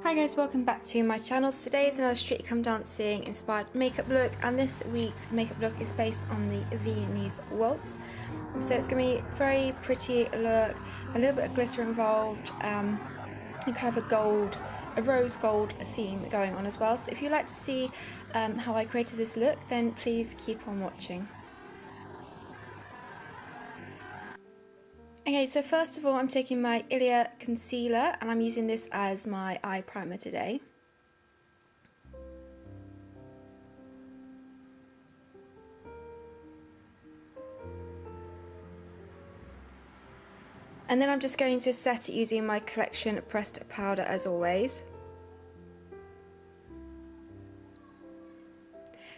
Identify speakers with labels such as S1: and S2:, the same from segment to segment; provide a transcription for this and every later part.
S1: Hi guys, welcome back to my channel. Today is another Strictly Come Dancing inspired makeup look, and this week's makeup look is based on the Viennese Waltz. So it's going to be a very pretty look, a little bit of glitter involved, and kind of a rose gold theme going on as well. So if you'd like to see how I created this look, then please keep on watching. Okay, so first of all I'm taking my Ilia concealer and I'm using this as my eye primer today. And then I'm just going to set it using my Collection pressed powder as always.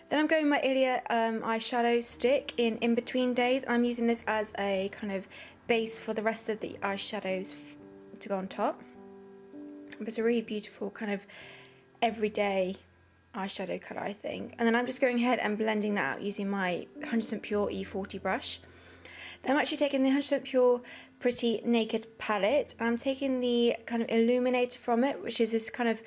S1: Then I'm going with my Ilia eyeshadow stick in between days, and I'm using this as a kind of base for the rest of the eyeshadows to go on top. It's a really beautiful kind of everyday eyeshadow colour, I think. And then I'm just going ahead and blending that out using my 100% Pure E40 brush. Then I'm actually taking the 100% Pure Pretty Naked palette, and I'm taking the kind of illuminator from it, which is this kind of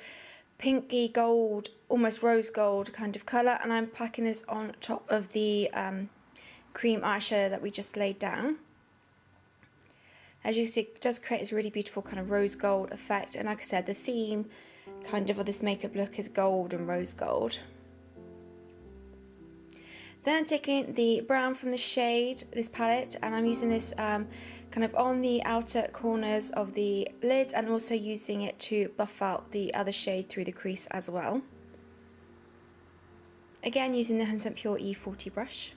S1: pinky gold, almost rose gold kind of colour, and I'm packing this on top of the cream eyeshadow that we just laid down. As you see, it does create this really beautiful kind of rose gold effect, and like I said, the theme kind of this makeup look is gold and rose gold. Then I'm taking the brown from the shade, this palette, and I'm using this kind of on the outer corners of the lid, and also using it to buff out the other shade through the crease as well. Again, using the 100% Pure E40 brush.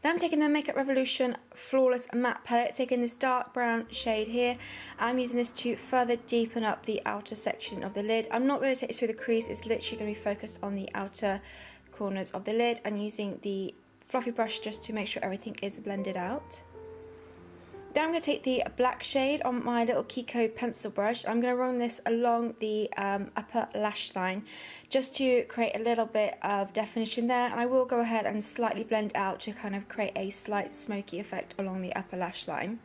S1: Then I'm taking the Makeup Revolution Flawless Matte Palette, taking this dark brown shade here. I'm using this to further deepen up the outer section of the lid. I'm not going to take this through the crease, it's literally going to be focused on the outer corners of the lid, and using the fluffy brush just to make sure everything is blended out. Then I'm going to take the black shade on my little Kiko pencil brush. I'm going to run this along the upper lash line just to create a little bit of definition there, and I will go ahead and slightly blend out to kind of create a slight smoky effect along the upper lash line.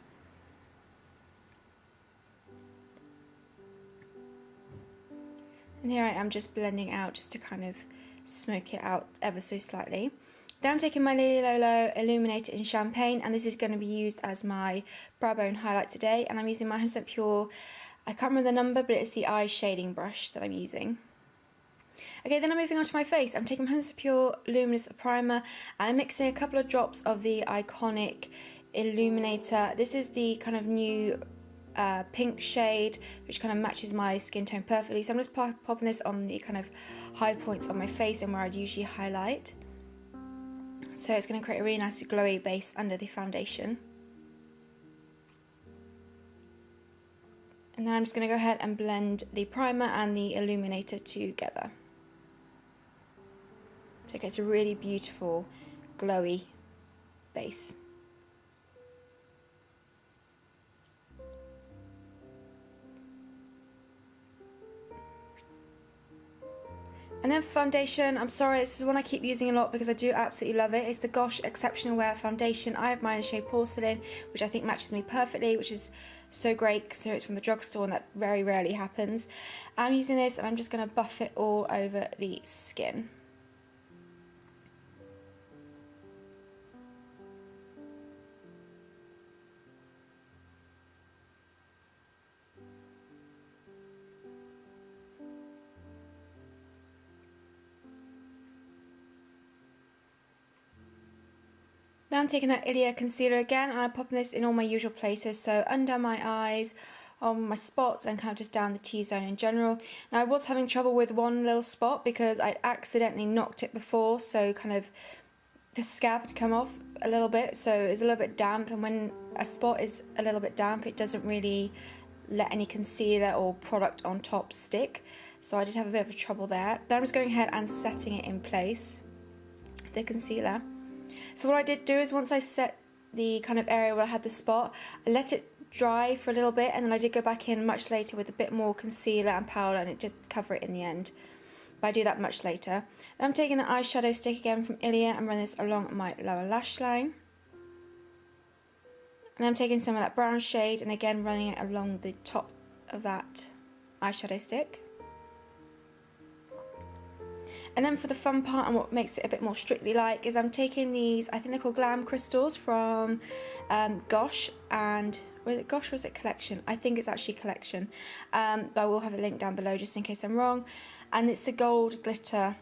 S1: And here I am just blending out just to kind of smoke it out ever so slightly. Then I'm taking my Lily Lolo Illuminator in Champagne, and this is going to be used as my brow bone highlight today, and I'm using my 100% Pure, I can't remember the number, but it's the eye shading brush that I'm using. Okay, then I'm moving on to my face. I'm taking my 100% Pure Luminous Primer, and I'm mixing a couple of drops of the iconic Illuminator. This is the kind of new pink shade, which kind of matches my skin tone perfectly, so I'm just popping this on the kind of high points on my face and where I'd usually highlight. So it's going to create a really nice glowy base under the foundation. And then I'm just going to go ahead and blend the primer and the illuminator together. So it gets a really beautiful glowy base. And then foundation, I'm sorry, this is one I keep using a lot because I do absolutely love it. It's the Gosh Exceptional Wear Foundation. I have mine in the shade Porcelain, which I think matches me perfectly, which is so great considering it's from the drugstore, and that very rarely happens. I'm using this and I'm just going to buff it all over the skin. Now I'm taking that Ilia concealer again, and I'm popping this in all my usual places, so under my eyes, on my spots, and kind of just down the T-zone in general. Now I was having trouble with one little spot because I'd accidentally knocked it before, so kind of the scab had come off a little bit, so it's a little bit damp, and when a spot is a little bit damp, it doesn't really let any concealer or product on top stick, so I did have a bit of trouble there. Then I'm just going ahead and setting it in place, the concealer. So what I did do is once I set the kind of area where I had the spot, I let it dry for a little bit, and then I did go back in much later with a bit more concealer and powder, and it did cover it in the end. But I do that much later. Then I'm taking the eyeshadow stick again from Ilia and run this along my lower lash line. And I'm taking some of that brown shade and again running it along the top of that eyeshadow stick. And then for the fun part and what makes it a bit more strictly like is I'm taking these, I think they're called Glam Crystals from Gosh, and was it Gosh or was it Collection? I think it's actually Collection, but I will have a link down below just in case I'm wrong. And it's the gold glitter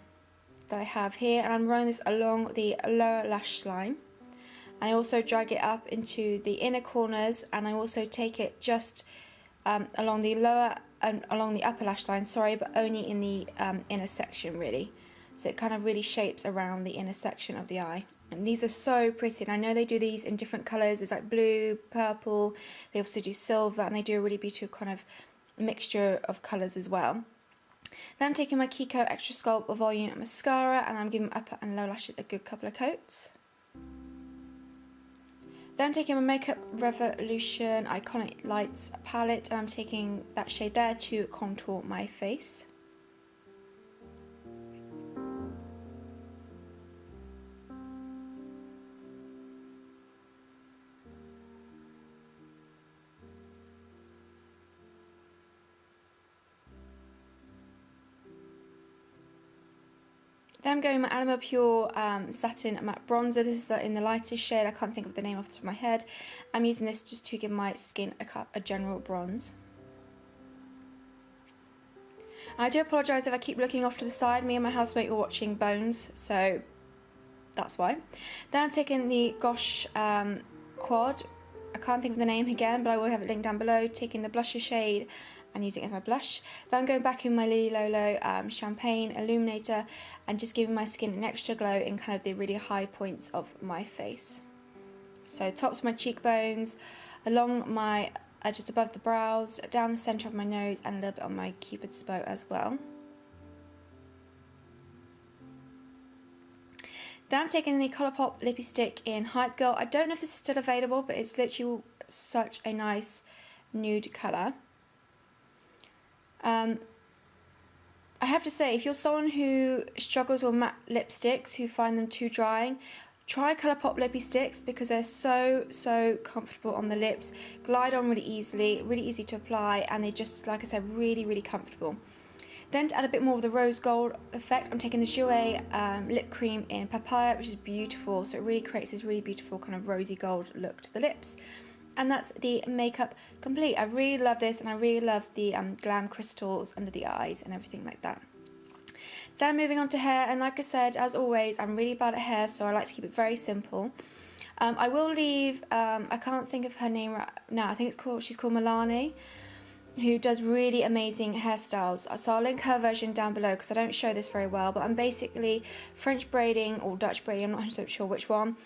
S1: that I have here, and I'm running this along the lower lash line. And I also drag it up into the inner corners, and I also take it just along the lower and along the upper lash line, sorry, but only in the inner section really. So it kind of really shapes around the inner section of the eye. And these are so pretty, and I know they do these in different colours. It's like blue, purple, they also do silver, and they do a really beautiful kind of mixture of colours as well. Then I'm taking my Kiko Extra Sculpt Volume Mascara, and I'm giving upper and lower lashes a good couple of coats. Then I'm taking my Makeup Revolution Iconic Lights palette, and I'm taking that shade there to contour my face. Then I'm going my Alamo Pure Satin Matte Bronzer. This is in the lightest shade. I can't think of the name off the top of my head. I'm using this just to give my skin a general bronze. And I do apologise if I keep looking off to the side. Me and my housemate were watching Bones, so that's why. Then I'm taking the Gosh Quad. I can't think of the name again, but I will have it linked down below. Taking the blusher shade and using it as my blush. Then I'm going back in my Lily Lolo Champagne Illuminator and just giving my skin an extra glow in kind of the really high points of my face. So tops of my cheekbones, along my, just above the brows, down the centre of my nose, and a little bit on my cupid's bow as well. Then I'm taking the Colourpop Lippie Stick in Hype Girl. I don't know if this is still available, but it's literally such a nice nude colour. I have to say, if you're someone who struggles with matte lipsticks, who find them too drying, try Colourpop Lippie Sticks because they're so comfortable on the lips, glide on really easy to apply, and they just, like I said, really comfortable. Then to add a bit more of the rose gold effect, I'm taking the Jouer lip cream in Papaya, which is beautiful, so it really creates this really beautiful kind of rosy gold look to the lips. And that's the makeup complete. I really love this, and I really love the glam crystals under the eyes and everything like that. Then moving on to hair, and like I said, as always, I'm really bad at hair, so I like to keep it very simple. I will leave, I can't think of her name right now, I think she's called Milani, who does really amazing hairstyles. So I'll link her version down below because I don't show this very well, but I'm basically French braiding or Dutch braiding, I'm not 100% sure which one,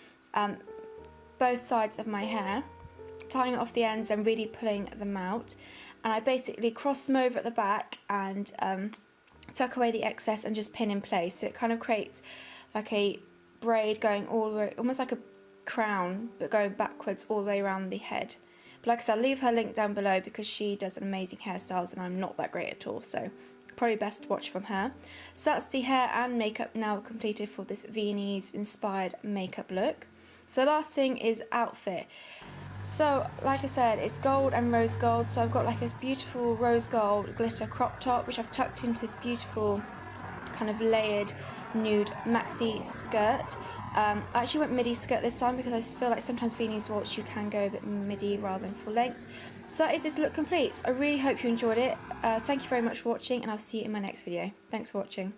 S1: both sides of my hair, tying it off the ends and really pulling them out, and I basically cross them over at the back and tuck away the excess and just pin in place, so it kind of creates like a braid going all the way, almost like a crown, but going backwards all the way around the head. But like I said, I'll leave her link down below because she does amazing hairstyles and I'm not that great at all, so probably best to watch from her. So that's the hair and makeup now completed for this Viennese inspired makeup look. So the last thing is outfit. So like I said, it's gold and rose gold, so I've got like this beautiful rose gold glitter crop top which I've tucked into this beautiful kind of layered nude maxi skirt. I actually went midi skirt this time because I feel like sometimes Viennese Waltz you can go a bit midi rather than full length. So that is this look complete. So I really hope you enjoyed it. Thank you very much for watching, and I'll see you in my next video. Thanks for watching.